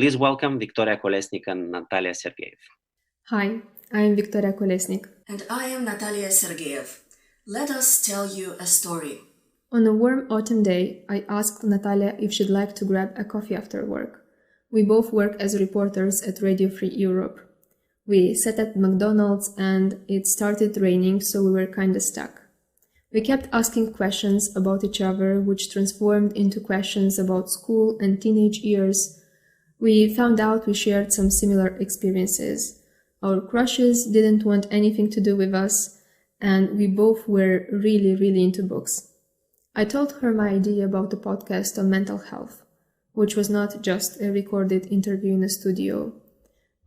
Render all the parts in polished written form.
Please welcome Victoria Colesnic and Natalia Sergheev. Hi, I am Victoria Colesnic. And I am Natalia Sergheev. Let us tell you a story. On a warm autumn day, I asked Natalia if she'd like to grab a coffee after work. We both work as reporters at Radio Free Europe. We sat at McDonald's and it started raining, so we were kinda stuck. We kept asking questions about each other, which transformed into questions about school and teenage years. We found out we shared some similar experiences. Our crushes didn't want anything to do with us, and we both were really into books. I told her my idea about a podcast on mental health, which was not just a recorded interview in a studio.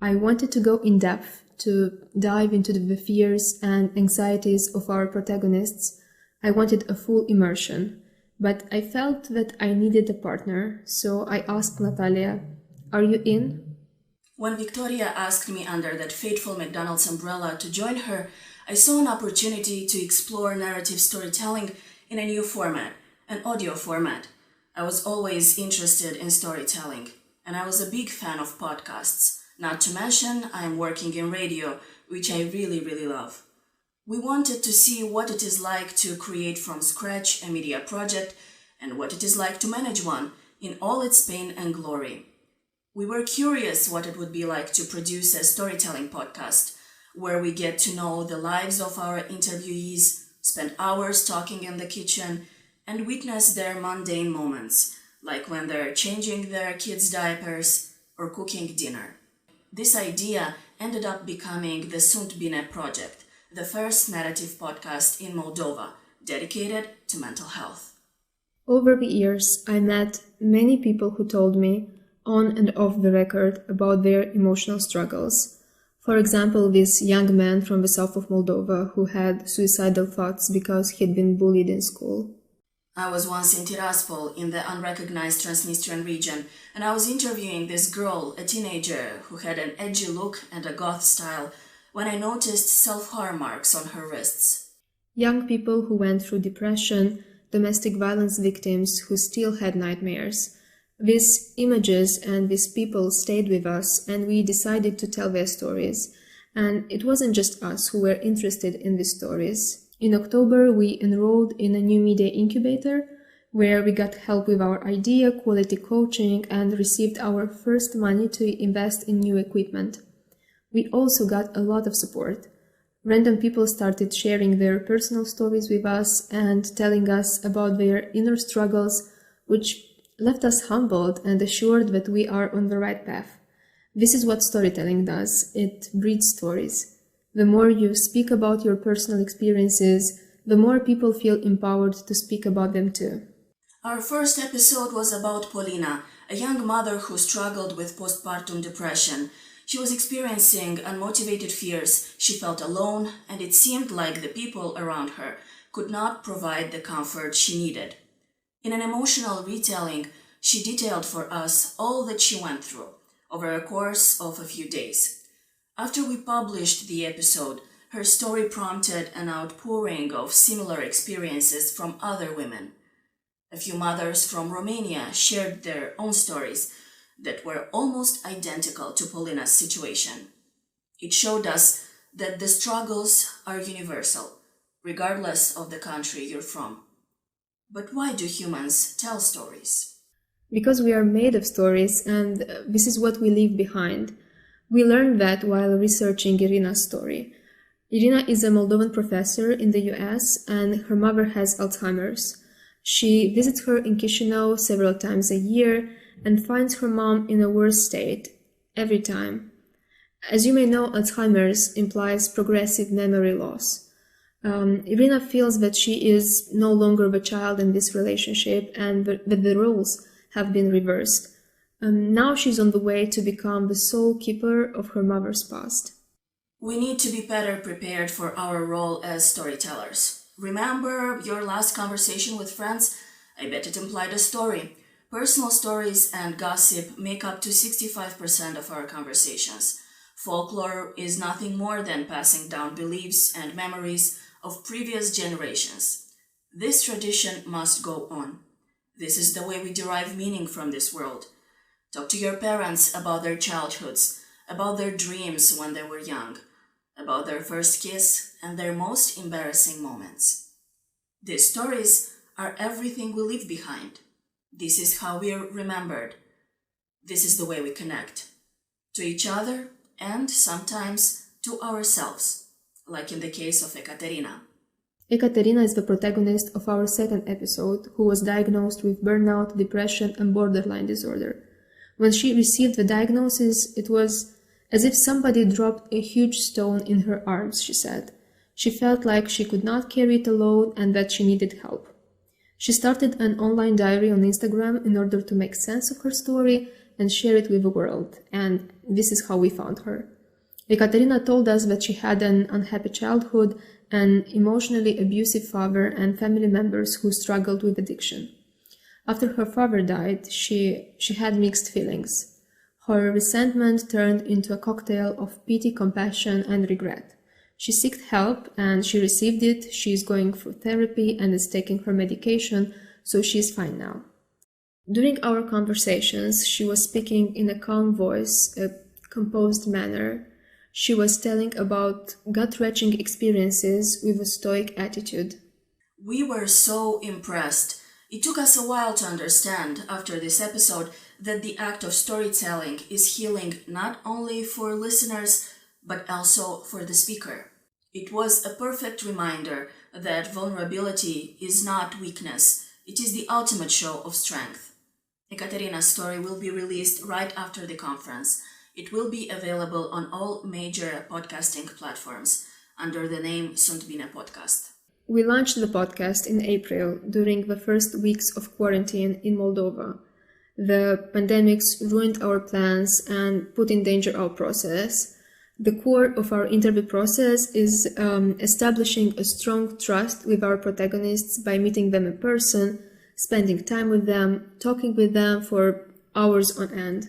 I wanted to go in depth, to dive into the fears and anxieties of our protagonists. I wanted a full immersion, but I felt that I needed a partner, so I asked Natalia, "Are you in?" When Victoria asked me under that fateful McDonald's umbrella to join her, I saw an opportunity to explore narrative storytelling in a new format, an audio format. I was always interested in storytelling, and I was a big fan of podcasts. Not to mention, I am working in radio, which I really love. We wanted to see what it is like to create from scratch a media project and what it is like to manage one in all its pain and glory. We were curious what it would be like to produce a storytelling podcast where we get to know the lives of our interviewees, spend hours talking in the kitchen, and witness their mundane moments, like when they're changing their kids' diapers or cooking dinner. This idea ended up becoming the Sunt Bine project, the first narrative podcast in Moldova dedicated to mental health. Over the years, I met many people who told me, on and off the record, about their emotional struggles. For example, this young man from the south of Moldova who had suicidal thoughts because he'd been bullied in school. I was once in Tiraspol, in the unrecognized Transnistrian region, and I was interviewing this girl, a teenager, who had an edgy look and a goth style, when I noticed self-harm marks on her wrists. Young people who went through depression, domestic violence victims who still had nightmares. These images and these people stayed with us, and we decided to tell their stories. And it wasn't just us who were interested in these stories. In October, we enrolled in a new media incubator, where we got help with our idea, quality coaching, and received our first money to invest in new equipment. We also got a lot of support. Random people started sharing their personal stories with us and telling us about their inner struggles, which left us humbled and assured that we are on the right path. This is what storytelling does. It breeds stories. The more you speak about your personal experiences, the more people feel empowered to speak about them too. Our first episode was about Polina, a young mother who struggled with postpartum depression. She was experiencing unmotivated fears, she felt alone, and it seemed like the people around her could not provide the comfort she needed. In an emotional retelling, she detailed for us all that she went through over a course of a few days. After we published the episode, her story prompted an outpouring of similar experiences from other women. A few mothers from Romania shared their own stories that were almost identical to Polina's situation. It showed us that the struggles are universal, regardless of the country you're from. But why do humans tell stories? Because we are made of stories, and this is what we leave behind. We learned that while researching Irina's story. Irina is a Moldovan professor in the US, and her mother has Alzheimer's. She visits her in Chișinău several times a year and finds her mom in a worse state every time. As you may know, Alzheimer's implies progressive memory loss. Irina feels that she is no longer the child in this relationship and that the roles have been reversed. Now she's on the way to become the sole keeper of her mother's past. We need to be better prepared for our role as storytellers. Remember your last conversation with friends? I bet it implied a story. Personal stories and gossip make up to 65% of our conversations. Folklore is nothing more than passing down beliefs and memories of previous generations. This tradition must go on. This is the way we derive meaning from this world. Talk to your parents about their childhoods, about their dreams when they were young, about their first kiss and their most embarrassing moments. These stories are everything we leave behind. This is how we are remembered. This is the way we connect. To each other and sometimes to ourselves, like in the case of Ekaterina. Ekaterina is the protagonist of our second episode, who was diagnosed with burnout, depression, and borderline disorder. When she received the diagnosis, it was as if somebody dropped a huge stone in her arms, she said. She felt like she could not carry it alone and that she needed help. She started an online diary on Instagram in order to make sense of her story and share it with the world, and this is how we found her. Ekaterina told us that she had an unhappy childhood, an emotionally abusive father, and family members who struggled with addiction. After her father died, she had mixed feelings. Her resentment turned into a cocktail of pity, compassion, and regret. She sought help and she received it. She is going through therapy and is taking her medication, so she is fine now. During our conversations, she was speaking in a calm voice, a composed manner. She was telling about gut-wrenching experiences with a stoic attitude. We were so impressed. It took us a while to understand, after this episode, that the act of storytelling is healing not only for listeners, but also for the speaker. It was a perfect reminder that vulnerability is not weakness, it is the ultimate show of strength. Ekaterina's story will be released right after the conference. It will be available on all major podcasting platforms under the name Sunt Bine podcast. We launched the podcast in April during the first weeks of quarantine in Moldova. The pandemics ruined our plans and put in danger our process. The core of our interview process is establishing a strong trust with our protagonists by meeting them in person, spending time with them, talking with them for hours on end.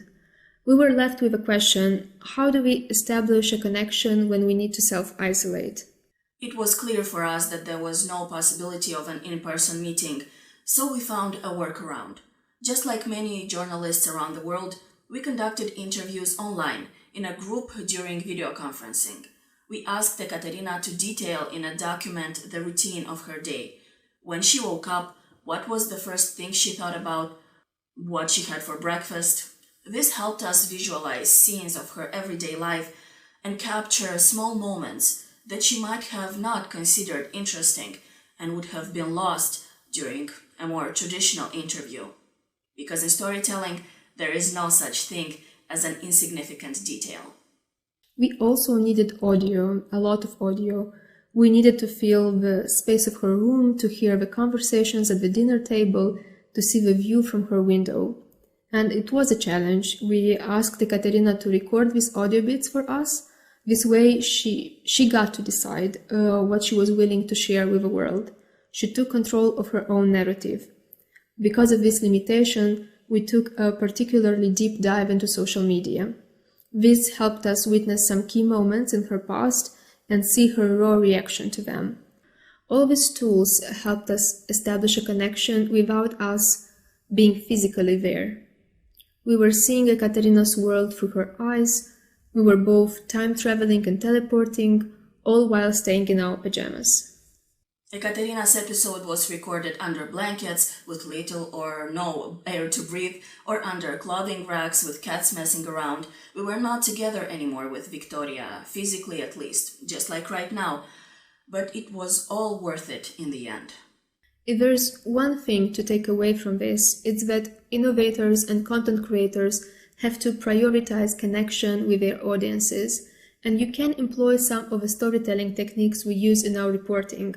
We were left with a question: how do we establish a connection when we need to self-isolate? It was clear for us that there was no possibility of an in-person meeting, so we found a workaround. Just like many journalists around the world, we conducted interviews online in a group during video conferencing. We asked Ekaterina to detail in a document the routine of her day. When she woke up, what was the first thing she thought about? What she had for breakfast? This helped us visualize scenes of her everyday life and capture small moments that she might have not considered interesting and would have been lost during a more traditional interview. Because in storytelling, there is no such thing as an insignificant detail. We also needed audio, a lot of audio. We needed to feel the space of her room, to hear the conversations at the dinner table, to see the view from her window. And it was a challenge. We asked Ekaterina to record these audio bits for us. This way, she got to decide what she was willing to share with the world. She took control of her own narrative. Because of this limitation, we took a particularly deep dive into social media. This helped us witness some key moments in her past and see her raw reaction to them. All these tools helped us establish a connection without us being physically there. We were seeing Ekaterina's world through her eyes. We were both time-traveling and teleporting, all while staying in our pajamas. Ekaterina's episode was recorded under blankets with little or no air to breathe, or under clothing racks with cats messing around. We were not together anymore with Victoria, physically at least, just like right now, but it was all worth it in the end. If there's one thing to take away from this, it's that innovators and content creators have to prioritize connection with their audiences, and you can employ some of the storytelling techniques we use in our reporting.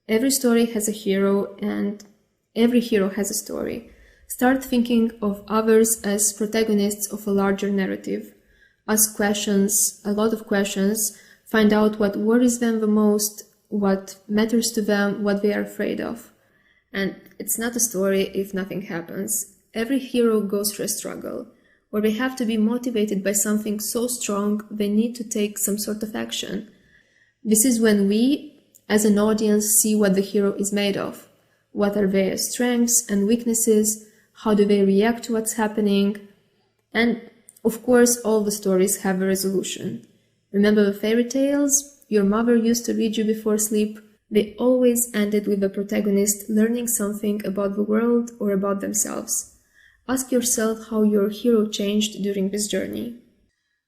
Every story has a hero, and every hero has a story. Start thinking of others as protagonists of a larger narrative. Ask questions, a lot of questions, find out what worries them the most, what matters to them, what they are afraid of. And it's not a story if nothing happens. Every hero goes through a struggle, or they have to be motivated by something so strong they need to take some sort of action. This is when we, as an audience, see what the hero is made of. What are their strengths and weaknesses? How do they react to what's happening? And of course, all the stories have a resolution. Remember the fairy tales your mother used to read you before sleep? They always ended with the protagonist learning something about the world or about themselves. Ask yourself how your hero changed during this journey.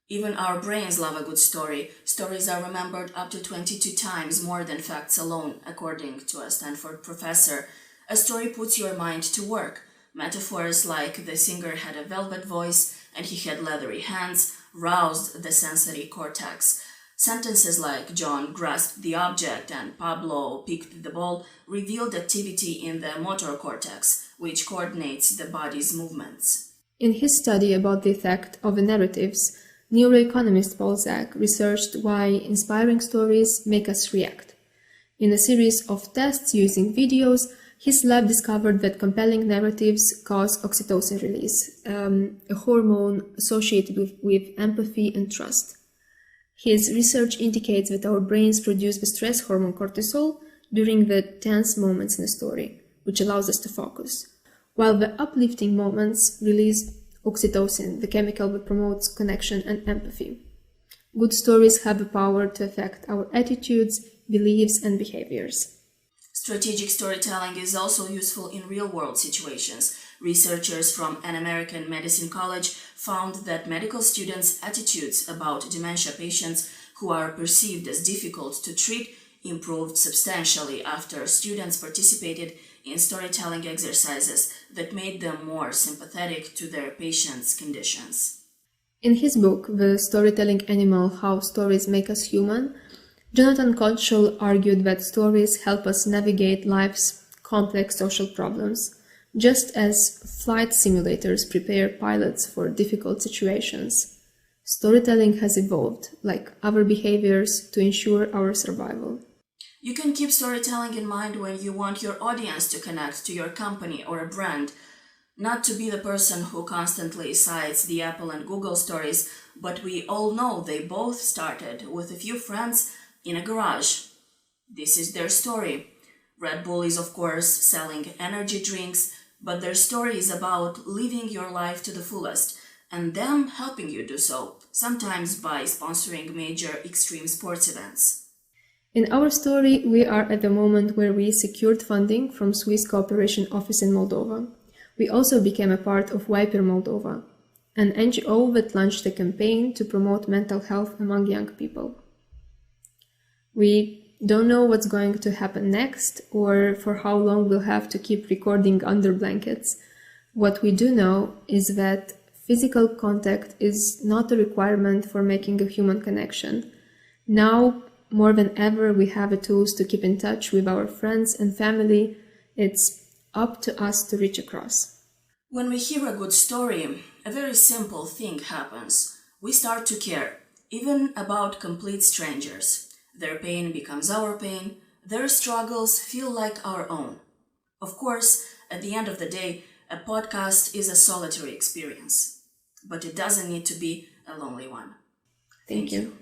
Even our brains love a good story. Stories are remembered up to 22 times more than facts alone, according to a Stanford professor. A story puts your mind to work. Metaphors like the singer had a velvet voice and he had leathery hands roused the sensory cortex. Sentences like John grasped the object and Pablo picked the ball revealed activity in the motor cortex, which coordinates the body's movements. In his study about the effect of the narratives, neuroeconomist Paul Zak researched why inspiring stories make us react. In a series of tests using videos, his lab discovered that compelling narratives cause oxytocin release, a hormone associated with empathy and trust. His research indicates that our brains produce the stress hormone cortisol during the tense moments in a story, which allows us to focus, while the uplifting moments release oxytocin, the chemical that promotes connection and empathy. Good stories have the power to affect our attitudes, beliefs, and behaviors. Strategic storytelling is also useful in real-world situations. Researchers from an American medicine college found that medical students' attitudes about dementia patients who are perceived as difficult to treat improved substantially after students participated in storytelling exercises that made them more sympathetic to their patients' conditions. In his book, The Storytelling Animal: How Stories Make Us Human, Jonathan Kotchel argued that stories help us navigate life's complex social problems, just as flight simulators prepare pilots for difficult situations. Storytelling has evolved, like other behaviors, to ensure our survival. You can keep storytelling in mind when you want your audience to connect to your company or a brand, not to be the person who constantly cites the Apple and Google stories, but we all know they both started with a few friends in a garage. This is their story. Red Bull is, of course, selling energy drinks, but their story is about living your life to the fullest and them helping you do so, sometimes by sponsoring major extreme sports events. In our story, we are at the moment where we secured funding from Swiss Cooperation Office in Moldova. We also became a part of Viper Moldova, an NGO that launched a campaign to promote mental health among young people. We don't know what's going to happen next or for how long we'll have to keep recording under blankets. What we do know is that physical contact is not a requirement for making a human connection. Now, more than ever, we have the tools to keep in touch with our friends and family. It's up to us to reach across. When we hear a good story, a very simple thing happens. We start to care, even about complete strangers. Their pain becomes our pain, their struggles feel like our own. Of course, at the end of the day, a podcast is a solitary experience, but it doesn't need to be a lonely one. Thank you.